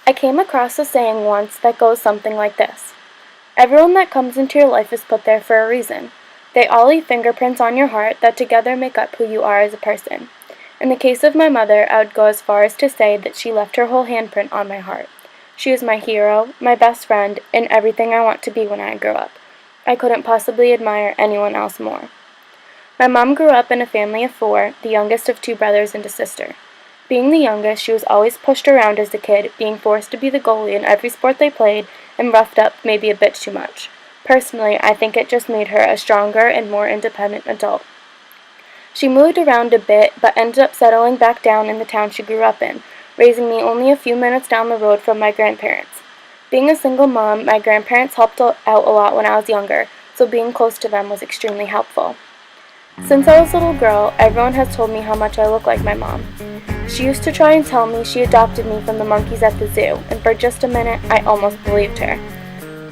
I came across a saying once that goes something like this: everyone that comes into your life is put there for a reason. They all leave fingerprints on your heart that together make up who you are as a person. In the case of my mother, I would go as far as to say that she left her whole handprint on my heart. She was my hero, my best friend, and everything I want to be when I grow up. I couldn't possibly admire anyone else more. My mom grew up in a family of 4, the youngest of 2 brothers and a sister. Being the youngest, she was always pushed around as a kid, being forced to be the goalie in every sport they played, and roughed up maybe a bit too much. Personally, I think it just made her a stronger and more independent adult. She moved around a bit, but ended up settling back down in the town she grew up in, raising me only a few minutes down the road from my grandparents. Being a single mom, my grandparents helped out a lot when I was younger, so being close to them was extremely helpful. Since I was a little girl, everyone has told me how much I look like my mom. She used to try and tell me she adopted me from the monkeys at the zoo, and for just a minute, I almost believed her.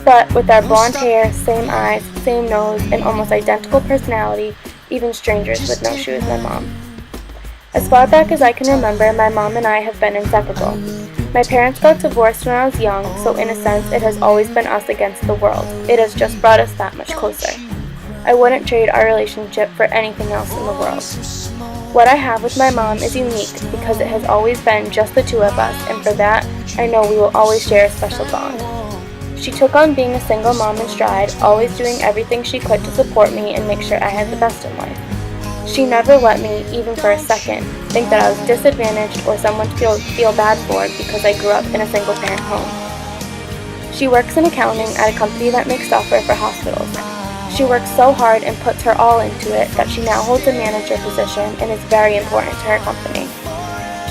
But with our blonde hair, same eyes, same nose, and almost identical personality, even strangers would know she was my mom. As far back as I can remember, my mom and I have been inseparable. My parents got divorced when I was young, so in a sense, it has always been us against the world. It has just brought us that much closer. I wouldn't trade our relationship for anything else in the world. What I have with my mom is unique because it has always been just the 2 of us, and for that, I know we will always share a special bond. She took on being a single mom in stride, always doing everything she could to support me and make sure I had the best in life. She never let me, even for a second, think that I was disadvantaged or someone to feel bad for because I grew up in a single-parent home. She works in accounting at a company that makes software for hospitals. She works so hard and puts her all into it that she now holds a manager position and is very important to her company.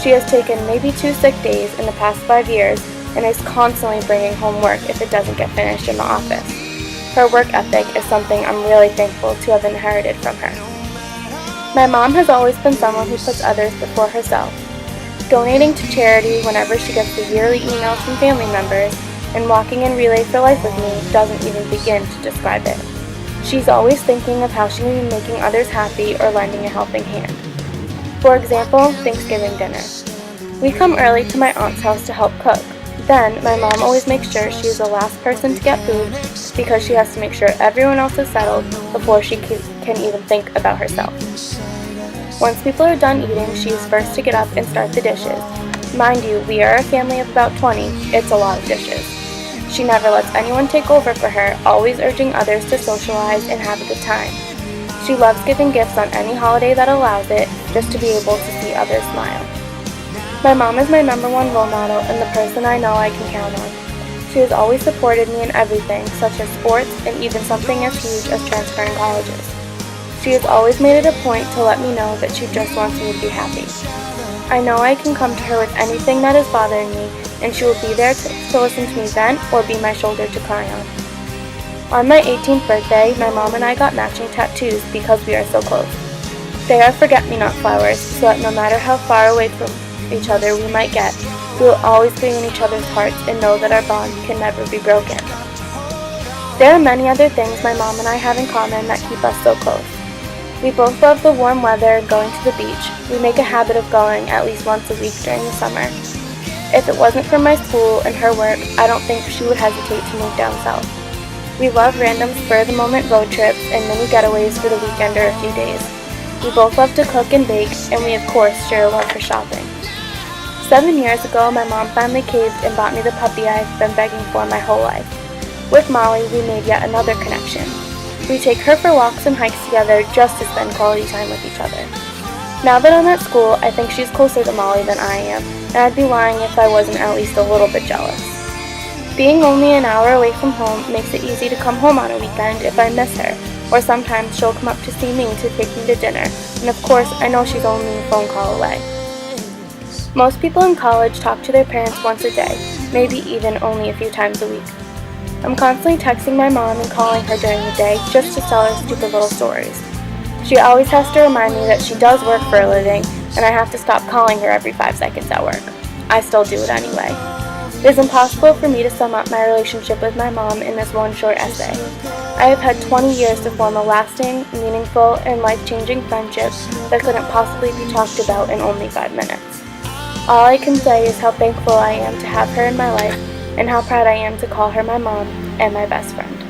She has taken maybe 2 sick days in the past 5 years and is constantly bringing home work if it doesn't get finished in the office. Her work ethic is something I'm really thankful to have inherited from her. My mom has always been someone who puts others before herself, donating to charity whenever she gets the yearly emails from family members, and walking in Relay for Life with me doesn't even begin to describe it. She's always thinking of how she may be making others happy or lending a helping hand. For example, Thanksgiving dinner. We come early to my aunt's house to help cook. Then, my mom always makes sure she is the last person to get food because she has to make sure everyone else is settled before she can even think about herself. Once people are done eating, she is first to get up and start the dishes. Mind you, we are a family of about 20. It's a lot of dishes. She never lets anyone take over for her, always urging others to socialize and have a good time. She loves giving gifts on any holiday that allows it, just to be able to see others smile. My mom is my number 1 role model and the person I know I can count on. She has always supported me in everything, such as sports and even something as huge as transferring colleges. She has always made it a point to let me know that she just wants me to be happy. I know I can come to her with anything that is bothering me, and she will be there to listen to me vent or be my shoulder to cry on. On my 18th birthday, my mom and I got matching tattoos because we are so close. They are forget-me-not flowers, so that no matter how far away from each other we might get, we will always be in each other's hearts and know that our bond can never be broken. There are many other things my mom and I have in common that keep us so close. We both love the warm weather and going to the beach. We make a habit of going at least once a week during the summer. If it wasn't for my school and her work, I don't think she would hesitate to move down south. We love random spur-of-the-moment road trips and mini getaways for the weekend or a few days. We both love to cook and bake, and we of course share a love for shopping. 7 years ago, my mom finally caved and bought me the puppy I've been begging for my whole life. With Molly, we made yet another connection. We take her for walks and hikes together just to spend quality time with each other. Now that I'm at school, I think she's closer to Molly than I am, and I'd be lying if I wasn't at least a little bit jealous. Being only an hour away from home makes it easy to come home on a weekend if I miss her, or sometimes she'll come up to see me to take me to dinner, and of course I know she's only a phone call away. Most people in college talk to their parents once a day, maybe even only a few times a week. I'm constantly texting my mom and calling her during the day just to tell her stupid little stories. She always has to remind me that she does work for a living, and I have to stop calling her every 5 seconds at work. I still do it anyway. It is impossible for me to sum up my relationship with my mom in this one short essay. I have had 20 years to form a lasting, meaningful, and life-changing friendship that couldn't possibly be talked about in only 5 minutes. All I can say is how thankful I am to have her in my life and how proud I am to call her my mom and my best friend.